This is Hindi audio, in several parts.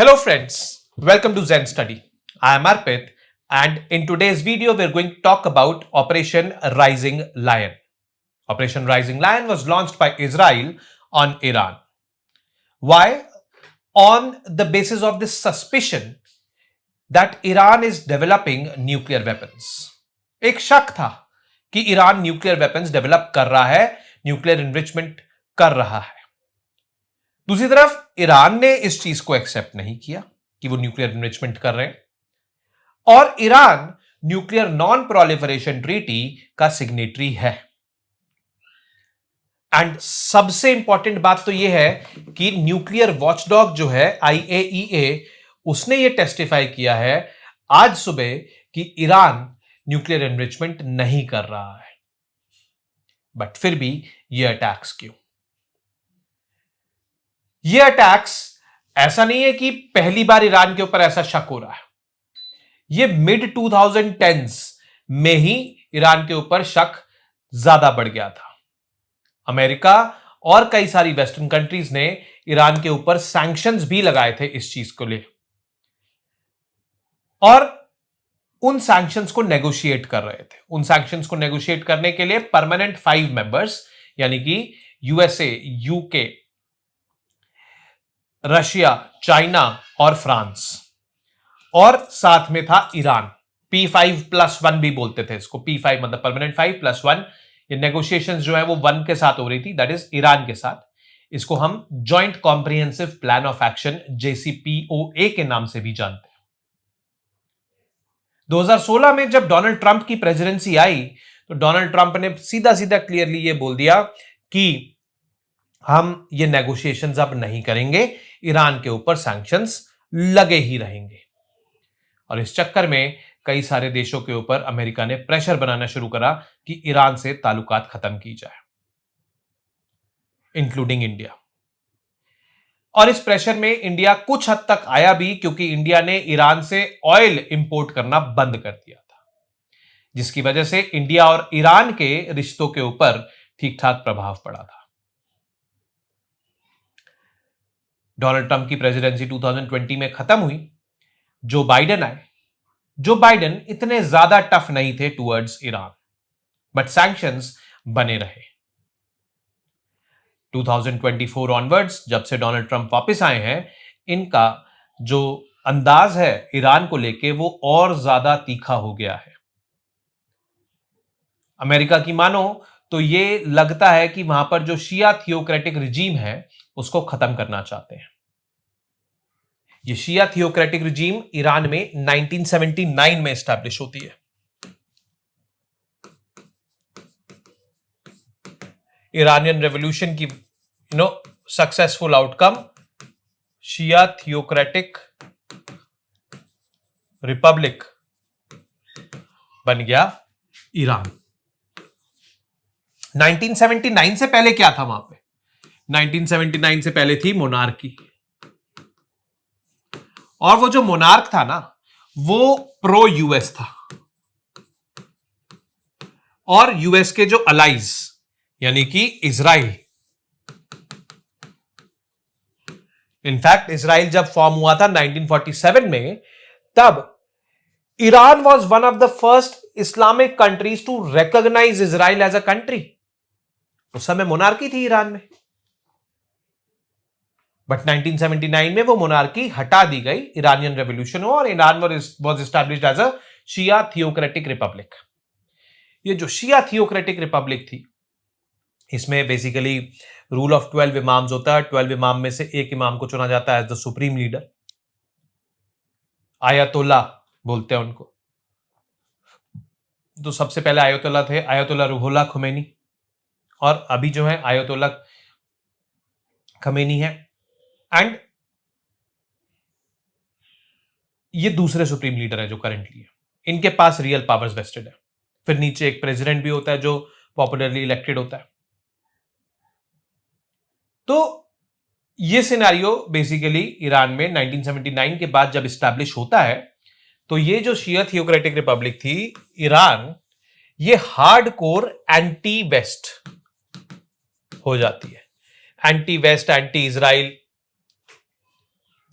Hello friends, welcome to Zen Study. I am Arpit and in today's video we are going to talk about Operation Rising Lion. Operation Rising Lion was launched by Israel on Iran. Why? On the basis of this suspicion that Iran is developing nuclear weapons. एक शक था कि ईरान न्यूक्लियर वेपन्स डेवलप कर रहा है, न्यूक्लियर इनरिचमेंट कर रहा है। दूसरी तरफ ईरान ने इस चीज को एक्सेप्ट नहीं किया कि वो न्यूक्लियर इनरिचमेंट कर रहे हैं और Iran nuclear non proliferation treaty का सिग्नेटरी है। एंड सबसे इंपॉर्टेंट बात तो यह है कि न्यूक्लियर वॉचडॉग जो है IAEA, उसने ये टेस्टिफाई किया है आज सुबह कि ईरान न्यूक्लियर एनरिचमेंट नहीं कर रहा है। बट फिर भी ये अटैक्स क्यों? ये अटैक्स ऐसा नहीं है कि पहली बार ईरान के ऊपर ऐसा शक हो रहा है। ये मिड 2010s में ही ईरान के ऊपर शक ज्यादा बढ़ गया था। अमेरिका और कई सारी वेस्टर्न कंट्रीज ने ईरान के ऊपर सैंक्शंस भी लगाए थे इस चीज को ले, और उन सैंक्शंस को नेगोशिएट कर रहे थे। उन सैंक्शंस को नेगोशिएट करने के लिए परमानेंट 5 मेंबर्स यानी कि USA, UK, रशिया, चाइना और फ्रांस, और साथ में था ईरान। P5+1 भी बोलते थे इसको। P5 मतलब परमानेंट 5+1। ये नेगोशिएशंस जो है वो 1 के साथ हो रही थी, दैट इज ईरान के साथ। इसको हम joint comprehensive plan of action JCPOA के नाम से भी जानते हैं। 2016 में जब डोनाल्ड ट्रंप की प्रेसिडेंसी आई तो डोनाल्ड ट्रंप ने सीधा सीधा क्लियरली ये बोल दिया कि हम ये नेगोशिएशंस अब नहीं करेंगे, ईरान के ऊपर सैंक्शंस लगे ही रहेंगे। और इस चक्कर में कई सारे देशों के ऊपर अमेरिका ने प्रेशर बनाना शुरू करा कि ईरान से ताल्लुकात खत्म की जाए, इंक्लूडिंग इंडिया। और इस प्रेशर में इंडिया कुछ हद तक आया भी, क्योंकि इंडिया ने ईरान से ऑयल इंपोर्ट करना बंद कर दिया था, जिसकी वजह से इंडिया और ईरान के रिश्तों के ऊपर ठीक ठाक प्रभाव पड़ा था। डोनाल्ड ट्रंप की प्रेसिडेंसी 2020 में खत्म हुई, जो बाइडेन आए। जो बाइडेन इतने ज्यादा टफ नहीं थे टुवर्ड्स ईरान, बट सैंक्शंस बने रहे। 2024 ऑनवर्ड्स जब से डोनाल्ड ट्रंप वापस आए हैं, इनका जो अंदाज है ईरान को लेके वो और ज्यादा तीखा हो गया है। अमेरिका की मानो तो ये लगता है कि वहां पर जो शिया थियोक्रेटिक रिजीम है उसको खत्म करना चाहते हैं। ये शिया थियोक्रेटिक रिजीम ईरान में 1979 में एस्टैब्लिश होती है। ईरानियन रेवोल्यूशन की सक्सेसफुल आउटकम, शिया थियोक्रेटिक रिपब्लिक बन गया ईरान। 1979 से पहले क्या था वहां पे? 1979 से पहले थी मोनार्की, और वो जो मोनार्क था ना, वो प्रो US था, और US के जो अलाइज यानी कि इजराइल, इनफैक्ट इजराइल जब फॉर्म हुआ था 1947 में, तब Iran was one of the first Islamic countries to recognise Israel as a country. उस समय मोनार्की थी ईरान में, बट 1979 में वो मोनार्की हटा दी गई, ईरानियन रेवोल्यूशन हुआ और Iran was established as a Shia theocratic republic. ये जो शिया थियोक्रेटिक रिपब्लिक थी, इसमें बेसिकली रूल ऑफ 12 इमाम्स होता है। 12 इमाम में से एक इमाम को चुना जाता है एज द सुप्रीम लीडर। आयतुल्ला बोलते हैं उनको। तो सबसे पहले आयतुल्ला थे आयतुल्ला रूहुल्लाह खुमैनी, और अभी जो है आयतुल्ला खमेनी है। एंड ये दूसरे सुप्रीम लीडर है जो करंटली है। इनके पास रियल पावर्स वेस्टेड है। फिर नीचे एक प्रेसिडेंट भी होता है जो पॉपुलरली इलेक्टेड होता है। तो ये सिनेरियो बेसिकली ईरान में 1979 के बाद जब इस्टेब्लिश होता है, तो ये जो शिया थियोक्रेटिक रिपब्लिक थी ईरान, ये हार्डकोर एंटी वेस्ट हो जाती है। एंटी वेस्ट, एंटी इजराइल,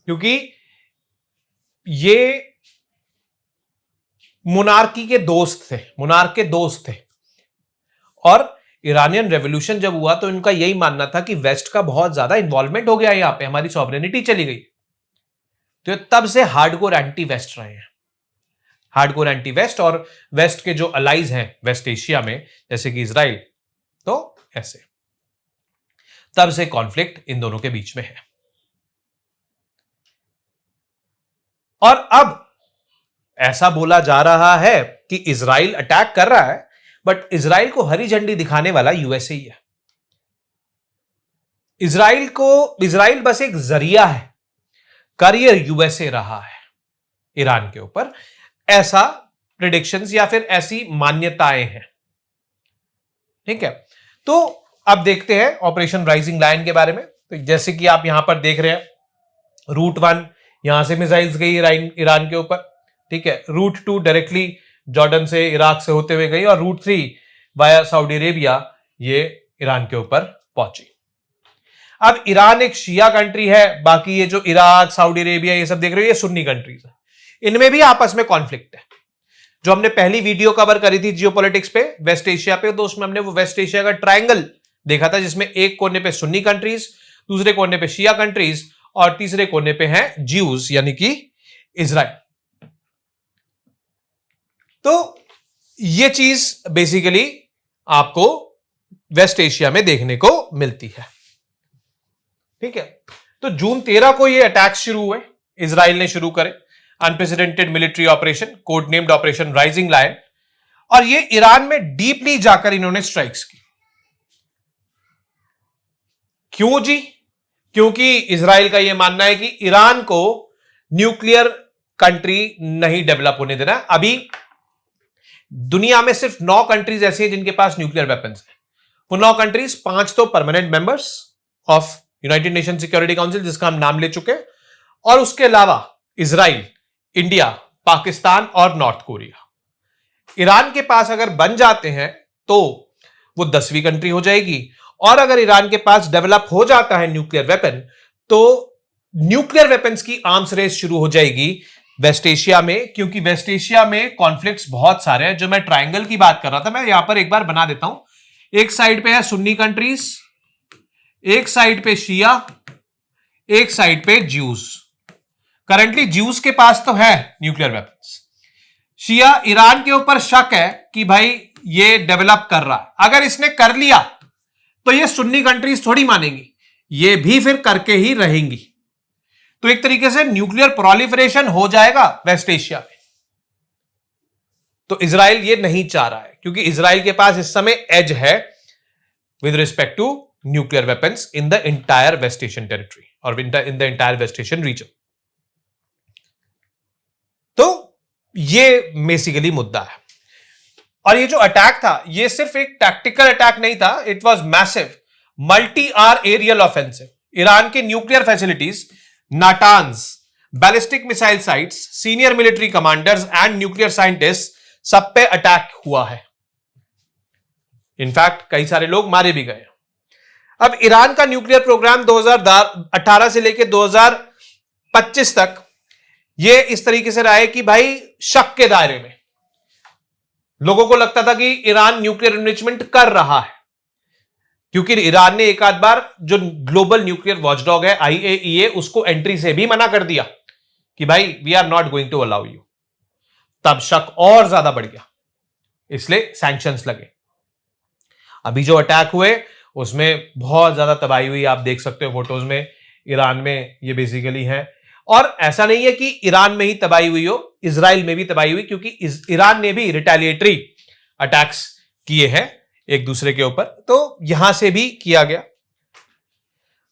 क्योंकि ये मोनार्की के दोस्त थे, मोनार्क के दोस्त थे। और ईरानियन रेवोल्यूशन जब हुआ तो इनका यही मानना था कि वेस्ट का बहुत ज्यादा इन्वॉल्वमेंट हो गया, यहां पे हमारी सॉवरेनिटी चली गई। तो तब से हार्डकोर एंटी वेस्ट रहे हैं, हार्डकोर एंटी वेस्ट। और वेस्ट के जो अलाइज हैं वेस्ट एशिया में, जैसे कि इजराइल, तो ऐसे तब से कॉन्फ्लिक्ट इन दोनों के बीच में है। और अब ऐसा बोला जा रहा है कि इजराइल अटैक कर रहा है, बट इजराइल को हरी झंडी दिखाने वाला यूएसए ही है। इजराइल बस एक जरिया है, करियर यूएसए रहा है ईरान के ऊपर, ऐसा प्रिडिक्शंस या फिर ऐसी मान्यताएं हैं। ठीक है, तो अब देखते हैं ऑपरेशन राइजिंग लायन के बारे में। तो जैसे कि आप यहां पर देख रहे हैं, रूट 1 यहां से मिसाइल्स गई ईरान के ऊपर। ठीक है, रूट 2 डायरेक्टली जॉर्डन से, इराक से होते हुए गई, और रूट 3 वाया सऊदी अरेबिया ये ईरान के ऊपर पहुंची। अब ईरान एक शिया कंट्री है, बाकी ये जो इराक, सऊदी अरेबिया ये सब देख रहे हो, ये सुन्नी कंट्रीज है। इनमें भी आपस में कॉन्फ्लिक्ट है। जो हमने पहली वीडियो कवर करी थी जियोपॉलिटिक्स पे, वेस्ट एशिया पे, तो उसमें हमने वो वेस्ट एशिया का ट्रायंगल देखा था, जिसमें एक कोने पे सुन्नी कंट्रीज, दूसरे कोने पे शिया कंट्रीज, और तीसरे कोने पे हैं ज्यूज यानी कि इजराइल। तो ये चीज बेसिकली आपको वेस्ट एशिया में देखने को मिलती है। ठीक है, तो जून 13 को ये अटैक शुरू हुए, इजराइल ने शुरू करे, unprecedented military operation, code named operation rising lion. और ये ईरान में डीपली जाकर इन्होंने स्ट्राइक्स की। क्यों जी? क्योंकि इजराइल का यह मानना है कि ईरान को न्यूक्लियर कंट्री नहीं डेवलप होने देना। अभी दुनिया में सिर्फ 9 कंट्रीज ऐसी हैं जिनके पास न्यूक्लियर वेपन्स हैं। वो 9 कंट्रीज, 5 तो permanent members of United nation security council, जिसका हम नाम ले चुके, और उसके अलावा इजराइल, इंडिया, पाकिस्तान और नॉर्थ कोरिया। ईरान के पास अगर बन जाते हैं तो वो 10वीं कंट्री हो जाएगी। और अगर ईरान के पास डेवलप हो जाता है न्यूक्लियर वेपन, तो न्यूक्लियर वेपन्स की आर्म्स रेस शुरू हो जाएगी वेस्ट एशिया में। क्योंकि वेस्ट एशिया में कॉन्फ्लिक्ट्स बहुत सारे हैं। जो मैं ट्रायंगल की बात कर रहा था, मैं यहां पर एक बार बना देता हूं। एक साइड पे है सुन्नी कंट्रीज, एक साइड पे शिया, एक साइड पे ज्यूज। करंटली ज्यूज के पास तो है न्यूक्लियर वेपन्स। शिया, ईरान के ऊपर शक है कि भाई ये डेवलप कर रहा है। अगर इसने कर लिया तो ये सुन्नी कंट्रीज थोड़ी मानेंगी, ये भी फिर करके ही रहेंगी। तो एक तरीके से न्यूक्लियर प्रोलिफरेशन हो जाएगा वेस्ट एशिया में। तो इजराइल ये नहीं चाह रहा है, क्योंकि इजराइल के पास इस समय एज है with respect to nuclear weapons in the entire West Asian territory और in the entire West Asian region. तो ये बेसिकली मुद्दा है। और ये जो अटैक था, ये सिर्फ एक टैक्टिकल अटैक नहीं था, it was massive multi or aerial offensive. Iran के nuclear facilities, Natanz, ballistic missile sites, senior military commanders and nuclear scientist, सब पे अटैक हुआ है। इनफैक्ट कई सारे लोग मारे भी गए। अब ईरान का न्यूक्लियर प्रोग्राम 2018 से लेकर 2025 तक ये इस तरीके से रहा है कि भाई शक के दायरे में। लोगों को लगता था कि ईरान न्यूक्लियर एनरिचमेंट कर रहा है, क्योंकि ईरान ने एक आध बार जो ग्लोबल न्यूक्लियर वॉचडॉग है IAEA, उसको एंट्री से भी मना कर दिया कि भाई we are not going to allow you. तब शक और ज्यादा बढ़ गया, इसलिए सैंक्शंस लगे। अभी जो अटैक हुए उसमें बहुत ज्यादा तबाही हुई, आप देख सकते हो फोटोज में। ईरान में ये बेसिकली है। और ऐसा नहीं है कि ईरान में ही तबाही हुई हो, इजराइल में भी तबाही हुई, क्योंकि ईरान ने भी रिटेलिएटरी अटैक्स किए हैं एक दूसरे के ऊपर, तो यहां से भी किया गया।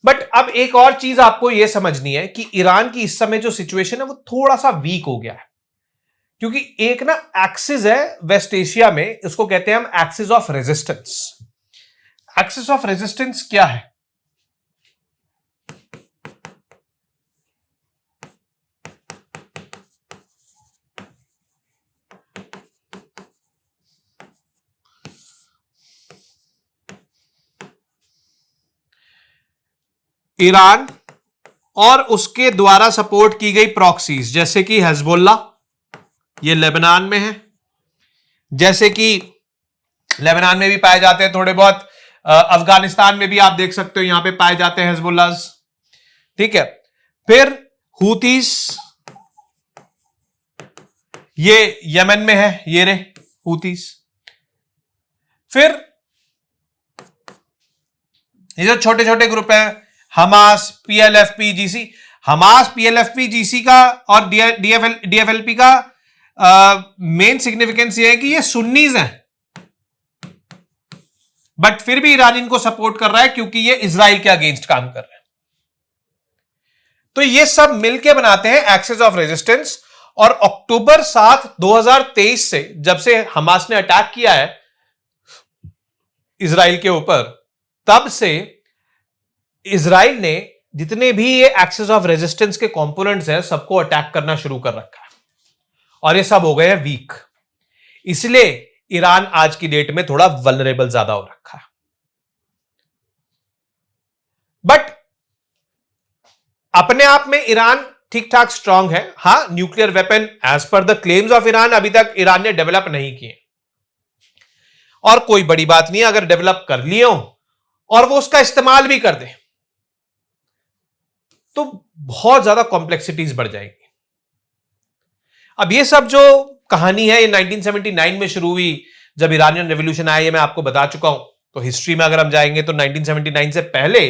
बट अब एक और चीज आपको यह समझनी है कि ईरान की इस समय जो सिचुएशन है वो थोड़ा सा वीक हो गया है। क्योंकि एक ना एक्सिस है वेस्ट एशिया में, इसको कहते हैं हम axis of resistance. Axis of resistance क्या है? ईरान और उसके द्वारा सपोर्ट की गई प्रॉक्सीज, जैसे कि हिजबुल्ला, ये लेबनान में है, जैसे कि लेबनान में भी पाए जाते हैं थोड़े बहुत, अफगानिस्तान में भी आप देख सकते हो यहां पे पाए जाते हैं हिजबुल्लाज, ठीक है। फिर हूतीस, ये यमन में है, ये रे हूतीस। फिर ये जो छोटे छोटे ग्रुप हैं, हमास, पीएलएफपी, जीसी। हमास, पीएलएफपी, जीसी का और डीएफएलपी का मेन सिग्निफिकेंस ये है कि ये सुन्नीज हैं, बट फिर भी ईरान इनको सपोर्ट कर रहा है क्योंकि ये इजराइल के अगेंस्ट काम कर रहे हैं। तो ये सब मिलके बनाते हैं एक्सेस ऑफ रेजिस्टेंस। और अक्टूबर 7, 2023 से, जब से हमास ने अटैक किया है इजराइल के ऊपर, तब से इजराइल ने जितने भी ये एक्सेस ऑफ रेजिस्टेंस के कंपोनेंट्स हैं सबको अटैक करना शुरू कर रखा है और ये सब हो गए हैं वीक। इसलिए ईरान आज की डेट में थोड़ा वल्नरेबल ज्यादा हो रखा है। बट अपने आप में ईरान ठीक ठाक स्ट्रांग है। हां, nuclear weapon as per the claims of Iran अभी तक ईरान ने डेवलप नहीं किए, और कोई बड़ी बात नहीं अगर डेवलप कर लिए हो और वो उसका इस्तेमाल भी कर दे तो बहुत ज्यादा कॉम्प्लेक्सिटीज बढ़ जाएगी। अब ये सब जो कहानी है ये 1979 में शुरू हुई जब ईरानियन रेवोल्यूशन आया, ये मैं आपको बता चुका हूं। तो हिस्ट्री में अगर हम जाएंगे तो 1979 से पहले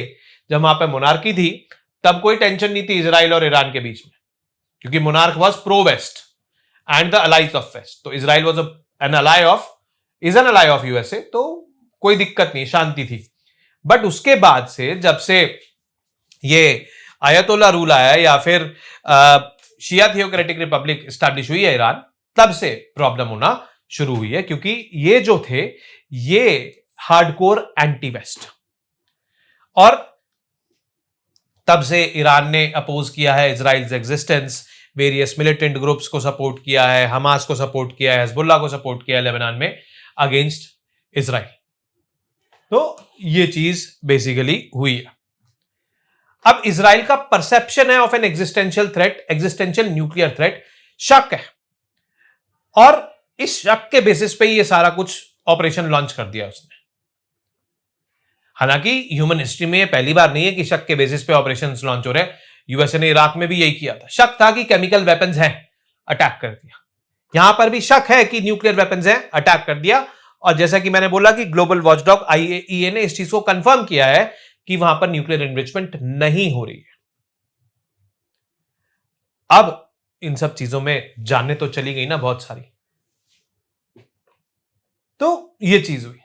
जब वहां पे मोनार्की थी तब कोई टेंशन नहीं थी इजराइल और ईरान के बीच में, क्योंकि monarch was pro west and the allies of west. तो Israel was an ally of USA, तो कोई दिक्कत नहीं, शांति थी। बट उसके बाद से जब से ये आयतोल्ला रूल आया या फिर शिया थियोक्रेटिक रिपब्लिक स्टैब्लिश हुई है ईरान, तब से प्रॉब्लम होना शुरू हुई है, क्योंकि ये जो थे ये हार्डकोर एंटी वेस्ट, और तब से ईरान ने अपोज किया है Israel's existence, various militant groups को सपोर्ट किया है, हमास को सपोर्ट किया है, हिजबुल्लाह को सपोर्ट किया है लेबनान में अगेंस्ट इजराइल। तो ये चीज बेसिकली हुई है। अब इजराइल का परसेप्शन है of N existential threat, existential nuclear threat, शक है, और इस शक के बेसिस पे ये सारा कुछ ऑपरेशन लॉन्च कर दिया उसने। हालांकि ह्यूमन हिस्ट्री में ये पहली बार नहीं है कि शक के बेसिस पे ऑपरेशंस लॉन्च हो रहे हैं। यूएसए ने इराक में भी यही किया था, शक था कि केमिकल वेपन्स हैं, अटैक कर दिया। यहां पर भी शक है कि न्यूक्लियर वेपन्स हैं, अटैक कर दिया। और जैसा कि मैंने बोला कि ग्लोबल वॉचडॉग आईएईए ने इस चीज को कंफर्म किया है कि वहां पर न्यूक्लियर एनरिचमेंट नहीं हो रही है। अब इन सब चीजों में जानने तो चली गई ना बहुत सारी, तो ये चीज हुई।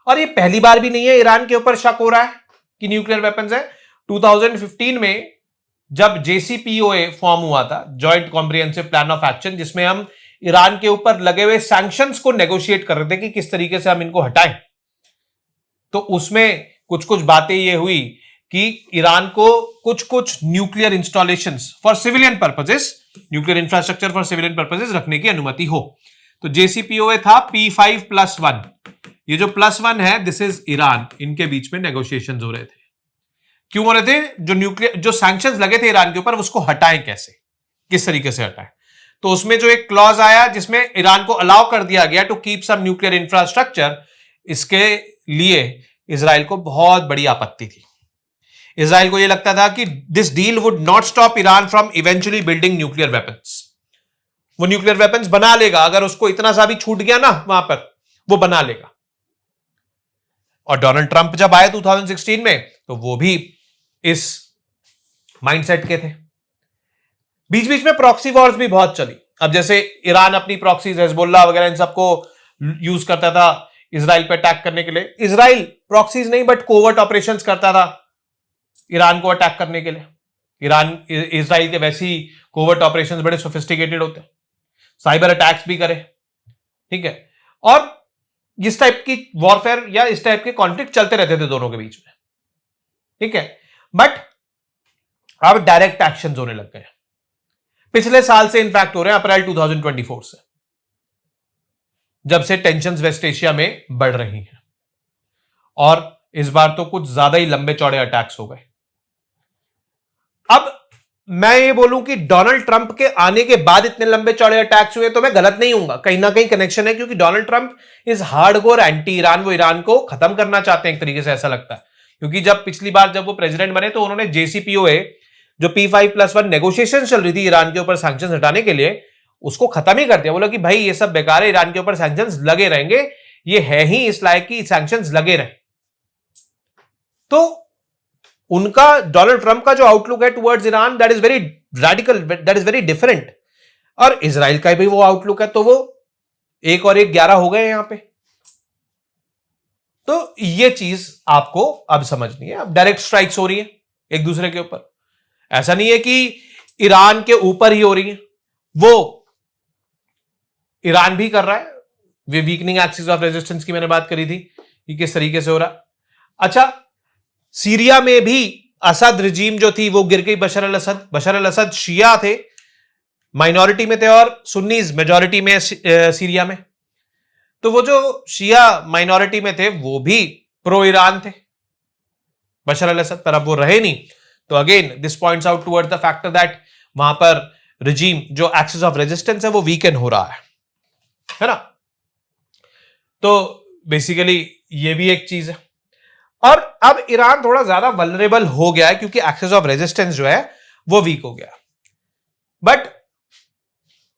और ये पहली बार भी नहीं है ईरान के ऊपर शक हो रहा है कि न्यूक्लियर वेपन्स है। 2015 में जब जेसीपीओए फॉर्म हुआ था, joint comprehensive plan of action, जिसमें हम ईरान के ऊपर लगे हुए सैंक्शंस को नेगोशिएट कर रहे थे कि किस तरीके से हम इनको हटाएं, तो उसमें कुछ कुछ बातें ये हुई कि ईरान को कुछ कुछ nuclear installations for civilian purposes, nuclear infrastructure for civilian purposes रखने की अनुमति हो। तो जेसीपीओए था P5+1, ये जो +1 है दिस इज ईरान, इनके बीच में नेगोशिएशंस हो रहे थे। क्यों हो रहे थे? जो न्यूक्लियर जो सैंक्शंस लगे थे ईरान के ऊपर उसको हटाएं कैसे, किस तरीके से हटाएं। तो उसमें जो एक क्लॉज आया जिसमें ईरान को अलाउ कर दिया गया to keep some nuclear infrastructure, इसके लिए इजराइल को बहुत बड़ी आपत्ति थी। इजराइल को यह लगता था कि this deal would not stop Iran from eventually building nuclear weapons. वो न्यूक्लियर वेपन्स बना लेगा, अगर उसको इतना सा भी छूट गया ना वहां पर, वो बना लेगा। और डोनाल्ड ट्रंप जब आए 2016 में तो वो भी इस माइंडसेट के थे। बीच बीच में प्रॉक्सी वॉर्स भी बहुत चली। अब जैसे ईरान अपनी प्रॉक्सीज, हिजबुल्लाह वगैरह इन सबको यूज करता था इजराइल पे अटैक करने के लिए। इजराइल प्रॉक्सीज नहीं बट कोवर्ट ऑपरेशंस करता था ईरान को अटैक करने के लिए। इजराइल के वैसे ही कोवर्ट ऑपरेशंस बड़े सोफिस्टिकेटेड होते हैं, साइबर अटैक्स भी करे, ठीक है। और इस टाइप की वॉरफेयर या इस टाइप के कॉन्फ्लिक्ट चलते रहते थे दोनों के बीच में, ठीक है। बट अब डायरेक्ट एक्शंस होने लग गए पिछले साल से, इनफैक्ट हो रहे हैं अप्रैल 2024 से, जब से टेंशंस वेस्ट एशिया में बढ़ रही हैं। और इस बार तो कुछ ज्यादा ही लंबे चौड़े अटैक्स हो गए। अब मैं ये बोलूं कि डोनाल्ड ट्रंप के आने के बाद इतने लंबे चौड़े अटैक्स हुए तो मैं गलत नहीं हूंगा, कहीं ना कहीं कनेक्शन है, क्योंकि Donald Trump is hardcore anti Iran, वो ईरान को खत्म करना चाहते हैं एक तरीके से, ऐसा लगता है। क्योंकि जब पिछली बार जब वो प्रेसिडेंट बने तो उन्होंने JCPOA जो P5+1 नेगोशिएशन चल रही थी ईरान के ऊपर सैंक्शंस हटाने के लिए, उसको खत्म ही कर दिया। बोला कि भाई ये सब बेकार है, ईरान के ऊपर सैंक्शंस लगे रहेंगे, ये है ही इस लायक की सैंक्शंस लगे रहे। तो उनका, डोनाल्ड ट्रंप का जो आउटलुक है towards Iran, that is very radical, that is very different. और इजराइल का भी वो आउटलुक है, तो वो 1 और 1 11 हो गए यहां पे। तो ये चीज आपको अब समझनी है। अब डायरेक्ट स्ट्राइक्स हो रही है एक दूसरे के ऊपर, ऐसा नहीं है कि ईरान के ऊपर ही हो रही है, वो ईरान भी कर रहा है। वे वीकनिंग एक्सिस ऑफ रेजिस्टेंस की मैंने बात करी थी कि किस तरीके से हो रहा। अच्छा, सीरिया में भी असद रिजीम जो थी वो गिर गई। बशर अल असद शिया थे, माइनॉरिटी में थे, और सुन्नीज मेजॉरिटी में सीरिया में। तो वो जो शिया माइनॉरिटी में थे वो भी प्रो ईरान थे बशर अल असद पर, अब वो रहे नहीं। तो again this points out toward the factor that वहां पर रिजीम जो एक्सिस ऑफ रेजिस्टेंस है वो वीकन हो रहा है ना। तो बेसिकली ये भी एक चीज है। और अब ईरान थोड़ा ज्यादा वल्नरेबल हो गया है क्योंकि एक्सेस ऑफ रेजिस्टेंस जो है वो वीक हो गया। बट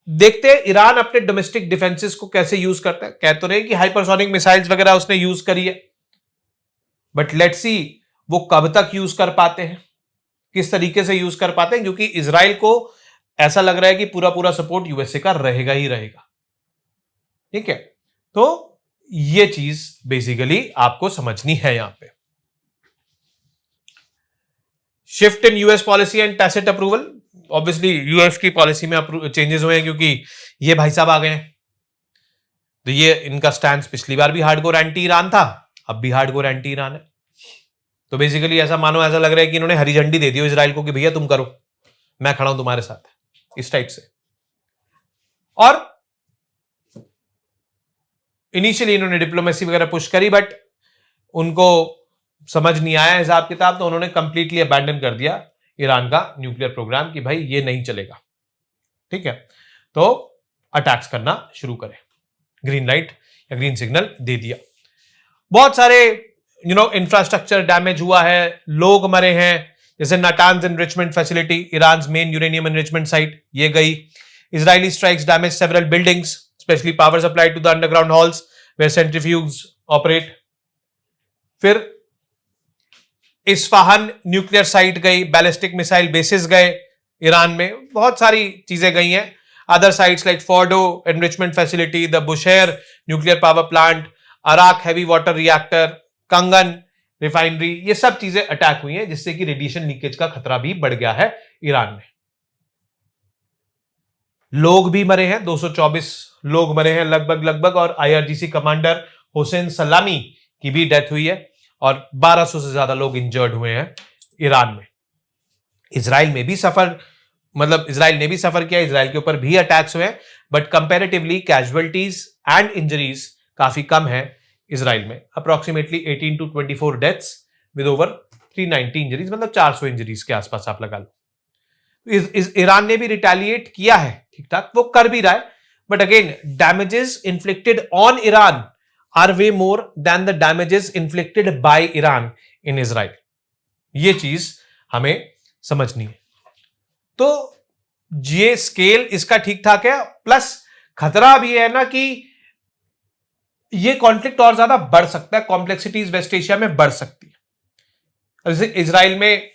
देखते हैं ईरान अपने डोमेस्टिक डिफेंसेस को कैसे यूज करता है। कह तो रहे कि हाइपरसोनिक मिसाइल्स वगैरह उसने यूज करी है, बट लेट्स सी वो कब तक यूज कर पाते हैं, किस तरीके से यूज कर पाते हैं, क्योंकि इजराइल को ऐसा लग रहा है कि पूरा पूरा सपोर्ट यूएसए का रहेगा ही रहेगा। ठीक है, तो ये चीज बेसिकली आपको समझनी है यहां पे। Shift in US policy and tacit approval, obviously US की पॉलिसी में चेंजेस हुए हैं क्योंकि ये भाई साहब आ गए हैं। तो ये इनका स्टैंड पिछली बार भी हार्डकोर एंटी ईरान था, अब भी हार्डकोर एंटी ईरान है। तो बेसिकली ऐसा मानो, ऐसा लग रहा है कि इन्होंने हरी झंडी दे दी हो इजराइल को कि भैया तुम करो, मैं खड़ा हूं तुम्हारे साथ, इस टाइप से। और इनिशियली इन्होंने डिप्लोमेसी वगैरह पुश करी, बट उनको समझ नहीं आया हिसाब किताब, तो उन्होंने कंप्लीटली अबैंडन कर दिया ईरान का न्यूक्लियर प्रोग्राम कि भाई ये नहीं चलेगा। ठीक है, तो अटैक्स करना शुरू करें, ग्रीन लाइट या ग्रीन सिग्नल दे दिया। बहुत सारे इंफ्रास्ट्रक्चर डैमेज हुआ है, लोग मरे हैं, जैसे Natanz enrichment facility, Iran main uranium enrichment site, ये गई। Israeli strikes damage several buildings, specially power supply to the underground halls where centrifuge operate. फिर इस्फहान न्यूक्लियर साइट गई, बैलिस्टिक मिसाइल बेसिस गए ईरान में, बहुत सारी चीजें गई हैं। Other sites like Fordo enrichment facility, the Bushehr nuclear power plant, Arak heavy water reactor, Kangan refinery, ये सब चीजें अटैक हुई हैं, जिससे कि रेडिएशन लीकेज का खतरा भी बढ़ गया है ईरान में। लोग भी मरे हैं, 224 लोग मरे हैं लगभग, और IRGC कमांडर हुसैन सलामी की भी डेथ हुई है, और 1200 से ज्यादा लोग इंजर्ड हुए हैं ईरान में। इजराइल में भी सफर, मतलब इजराइल ने भी सफर किया, इजराइल के ऊपर भी अटैक्स हुए, but comparatively casualties and injuries काफी कम है इजराइल में। Approximately 18 to 24 deaths with over 390 injuries, मतलब 400 इंजरीज के आसपास आप लगा लो। ईरान ने भी रिटेलिएट किया है, ठीक ठाक वो कर भी रहा है, but again damages inflicted on Iran are way more than the damages inflicted by Iran in Israel. ये चीज हमें समझनी है। तो ये स्केल इसका ठीक ठाक है, प्लस खतरा भी है ना कि ये कॉन्फ्लिक्ट और ज्यादा बढ़ सकता है, कॉम्प्लेक्सिटीज वेस्ट एशिया में बढ़ सकती है। जैसे इजराइल में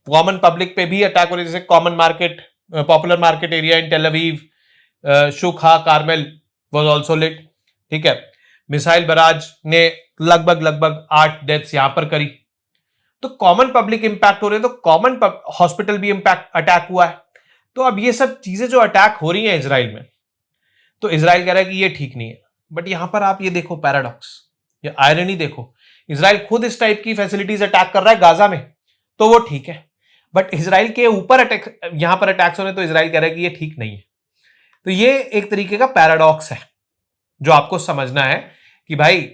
कॉमन पब्लिक पे भी अटैक हो रहे, जैसे common market, popular market area in Tel Aviv, Shuk HaCarmel was also lit. ठीक है, मिसाइल बराज ने लगभग 8 डेथ्स यहां पर करी। तो कॉमन पब्लिक इंपैक्ट हो रहे हैं, तो कॉमन हॉस्पिटल भी इंपैक्ट अटैक हुआ है। तो अब ये सब चीजें जो अटैक हो रही हैं इजराइल में, तो इजराइल कह रहा है कि ये ठीक नहीं है। बट यहां पर आप ये देखो पैराडॉक्स, ये आयरनी देखो, इजराइल खुद इस टाइप की फैसिलिटीज अटैक कर रहा है गाजा में, तो वो ठीक है, बट इजराइल के ऊपर अटैक, यहां पर अटैक्स हो रहे हैं, तो इजराइल कह रहा है कि ये ठीक नहीं है। तो ये एक तरीके का पैराडॉक्स है जो आपको समझना है कि भाई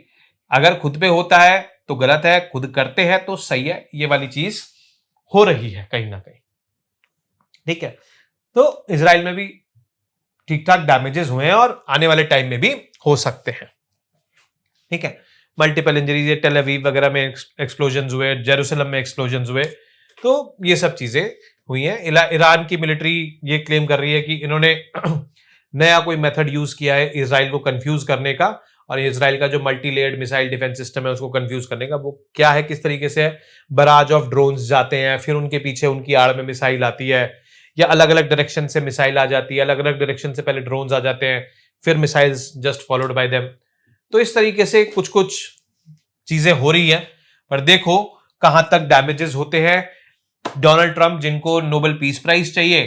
अगर खुद पे होता है तो गलत है, खुद करते हैं तो सही है, ये वाली चीज हो रही है कहीं ना कहीं। ठीक है, तो इजराइल में भी ठीक ठाक डैमेजेस हुए हैं और आने वाले टाइम में भी हो सकते हैं। ठीक है, मल्टीपल इंजरीज, टेल अवीव वगैरह में एक्सप्लोजन हुए, जेरूसलम में एक्सप्लोजन हुए, तो ये सब चीजें हुई हैं। ईरान की मिलिट्री ये क्लेम कर रही है कि इन्होंने नया कोई मेथड यूज किया है इजराइल को कंफ्यूज करने का, और इजराइल का जो multi layered missile defence system है उसको कंफ्यूज करने का। वो क्या है, किस तरीके से है, बराज ऑफ ड्रोन्स जाते हैं, फिर उनके पीछे उनकी आड़ में मिसाइल आती है, या अलग अलग डायरेक्शन से मिसाइल आ जाती है, अलग अलग डायरेक्शन से पहले ड्रोन्स आ जाते हैं, फिर missiles just followed by them. तो इस तरीके से कुछ कुछ चीजें हो रही है, पर देखो कहां तक डैमेजेस होते हैं। डोनाल्ड ट्रंप, जिनको नोबेल पीस प्राइज चाहिए,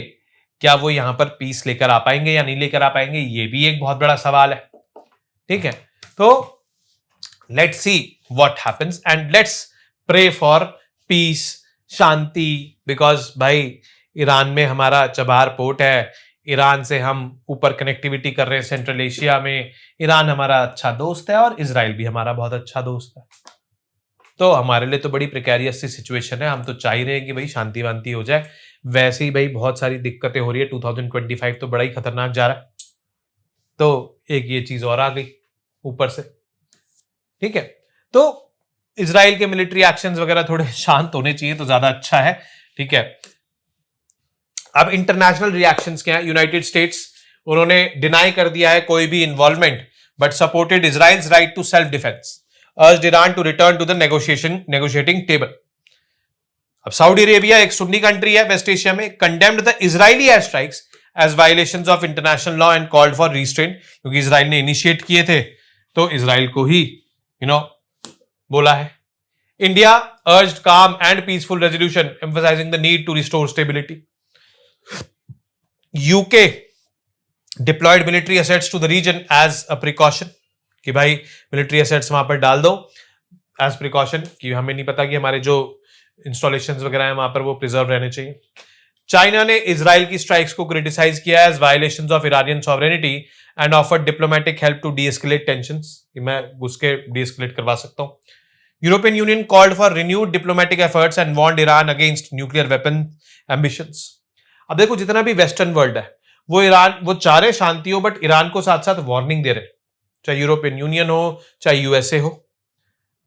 क्या वो यहां पर पीस लेकर आ पाएंगे या नहीं लेकर आ पाएंगे, ये भी एक बहुत बड़ा सवाल है। ठीक है, तो let's see what happens and let's pray for peace, शांति, बिकॉज भाई ईरान में हमारा चबार पोर्ट है, ईरान से हम ऊपर कनेक्टिविटी कर रहे हैं सेंट्रल एशिया में, ईरान हमारा अच्छा दोस्त है और इजराइल भी हमारा बहुत अच्छा दोस्त है। तो हमारे लिए तो बड़ी प्रिकैरियस सी सिचुएशन है, हम तो चाह ही रहे हैं कि भाई शांति वांति हो जाए। वैसे ही भाई बहुत सारी दिक्कतें हो रही है, 2025 तो बड़ा ही खतरनाक जा रहा है, तो एक ये चीज और आ गई ऊपर से। ठीक है, तो इजराइल के मिलिट्री एक्शंस वगैरह थोड़े शांत होने चाहिए तो ज्यादा अच्छा है। ठीक है, अब इंटरनेशनल रिएक्शंस क्या है। यूनाइटेड स्टेट्स, उन्होंने डिनाई कर दिया है कोई भी involvement, but supported Israel's right to self defence, urged Iran to return to the negotiating table. अब सऊदी अरेबिया एक सुन्नी कंट्री है वेस्ट एशिया में, condemned the Israeli air strikes as violations of international law and called for restraint, क्योंकि इजराइल ने इनिशिएट किए थे तो इजराइल को ही बोला है। India urged calm and peaceful resolution emphasising the need to restore stability. UK diploid military assets to the region as a precaution, कि भाई मिलिट्री एसेट्स वहां पर डाल दो एज प्रिकॉशन, कि हमें नहीं पता कि हमारे जो इंस्टॉलेशंस वगैरह हैं वहां पर वो प्रिजर्व रहने चाहिए। चाइना ने इजराइल की स्ट्राइक्स को क्रिटिसाइज किया as violations of Iranian sovereignty and offered diplomatic help to deescalate tensions, कि मैं घुस के डीएस्केलेट करवा सकता हूं। European Union called for renewed diplomatic efforts and warned Iran against nuclear weapon ambitions. अब देखो जितना भी वेस्टर्न वर्ल्ड है वो चाह रहे शांति हो, बट ईरान को साथ साथ वार्निंग दे रहे, चाहे यूरोपियन यूनियन हो चाहे यूएसए हो।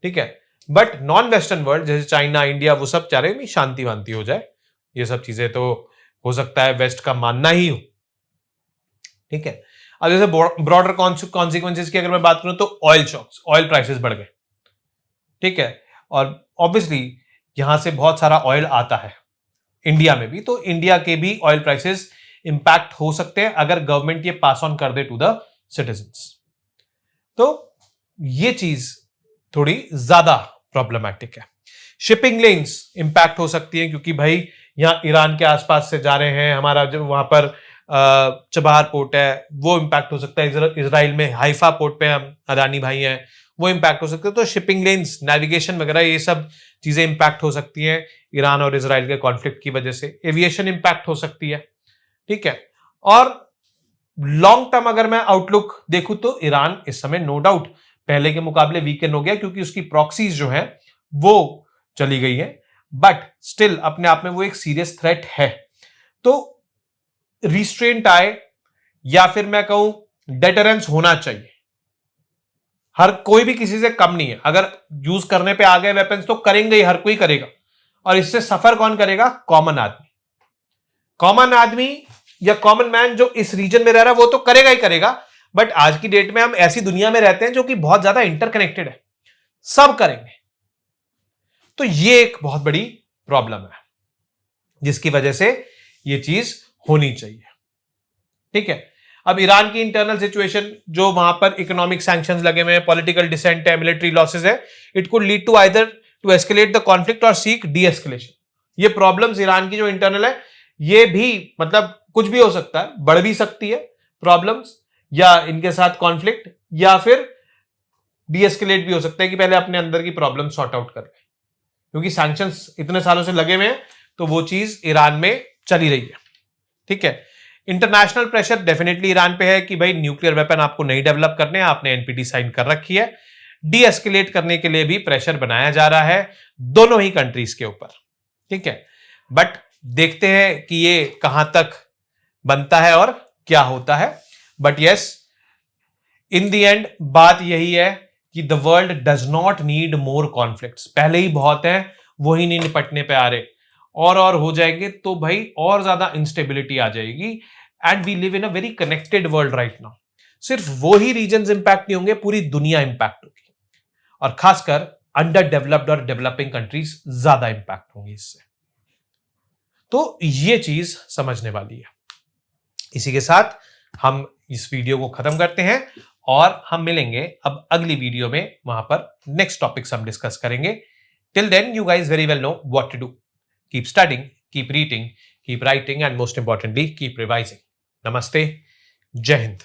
ठीक है, बट नॉन वेस्टर्न वर्ल्ड जैसे चाइना, इंडिया, वो सब चाह रहे हैं शांति वांति हो जाए। ये सब चीजें तो हो सकता है वेस्ट का मानना ही हो। ठीक है, अब जैसे ब्रॉडर कॉन्सिक्वेंसेस की अगर मैं बात करूं तो ऑयल शॉक्स, ऑयल प्राइसेस बढ़ गए। ठीक है, और ऑब्वियसली यहां से बहुत सारा ऑयल आता है इंडिया में भी, तो इंडिया के भी ऑयल प्राइसेस इंपैक्ट हो सकते हैं अगर गवर्नमेंट ये पास ऑन कर दे टू द सिटीजंस। तो ये चीज थोड़ी ज्यादा प्रॉब्लमैटिक है। शिपिंग लेन्स इंपैक्ट हो सकती है, क्योंकि भाई यहां ईरान के आसपास से जा रहे हैं, हमारा जो वहां पर चबार पोर्ट है वो इंपैक्ट हो सकता है। इजराइल में हाइफा पोर्ट पे हम अदानी भाई हैं, वो इंपैक्ट हो सकते हैं। तो शिपिंग लेन्स, नेविगेशन वगैरह, ये सब चीजें इंपैक्ट हो सकती हैं ईरान और इजराइल के कॉन्फ्लिक्ट की वजह से। एविएशन इंपैक्ट हो सकती है। ठीक है, और लॉन्ग टर्म अगर मैं आउटलुक देखूं तो ईरान इस समय नो डाउट पहले के मुकाबले वीकेंड हो गया, क्योंकि उसकी प्रॉक्सीज जो है वो चली गई है, बट स्टिल अपने आप में वो एक सीरियस थ्रेट है। तो रिस्ट्रेंट आए या फिर मैं कहूं डेटरेंस होना चाहिए। हर कोई भी किसी से कम नहीं है, अगर यूज करने पे आ गए वेपन्स तो करेंगे ही, हर कोई करेगा। और इससे सफर कौन करेगा? कॉमन आदमी। कॉमन आदमी या कॉमन मैन जो इस रीजन में रह रहा है वो तो करेगा ही करेगा, बट आज की डेट में हम ऐसी दुनिया में रहते हैं जो कि बहुत ज्यादा इंटरकनेक्टेड है, सब करेंगे। तो ये एक बहुत बड़ी प्रॉब्लम है जिसकी वजह से ये चीज होनी चाहिए। ठीक है, अब ईरान की इंटरनल सिचुएशन, जो वहां पर इकोनॉमिक सैंक्शंस लगे हुए हैं, पॉलिटिकल डिसेंट है, मिलिट्री लॉसेस है, it could lead to either to escalate the conflict और सीक डी एस्केलेशन। ये प्रॉब्लम्स ईरान की जो इंटरनल है, ये भी मतलब कुछ भी हो सकता है, बढ़ भी सकती है प्रॉब्लम्स, या इनके साथ कॉन्फ्लिक्ट, या फिर डी एस्केलेट भी हो सकता है कि पहले अपने अंदर की प्रॉब्लम सॉर्ट आउट कर ले, क्योंकि सैंक्शंस इतने सालों से लगे हुए हैं तो वो चीज ईरान में चली रही है। ठीक है, इंटरनेशनल प्रेशर डेफिनेटली ईरान पे है कि भाई न्यूक्लियर वेपन आपको नहीं डेवलप करने, आपने एनपीटी साइन कर रखी है। डी एस्केलेट करने के लिए भी प्रेशर बनाया जा रहा है दोनों ही कंट्रीज के ऊपर। ठीक है, बट देखते हैं कि ये कहां तक बनता है और क्या होता है। But yes, in the end बात यही है कि the world does not need more conflicts. पहले ही बहुत है, वो ही नहीं निपटने पे आ रहे, और हो जाएंगे तो भाई और ज्यादा इंस्टेबिलिटी आ जाएगी। And we live in a very connected world right now. सिर्फ वो ही रीजन इंपैक्ट नहीं होंगे, पूरी दुनिया इंपैक्ट होगी, और खासकर अंडर डेवलप्ड और डेवलपिंग कंट्रीज ज्यादा इंपैक्ट होंगी इससे। तो ये चीज समझने वाली है। इसी के साथ हम इस वीडियो को खत्म करते हैं और हम मिलेंगे अब अगली वीडियो में, वहां पर नेक्स्ट टॉपिक्स हम डिस्कस करेंगे। Till then you guys very well know what to do. Keep studying, keep reading, keep writing, and most importantly keep revising. नमस्ते, जय हिंद।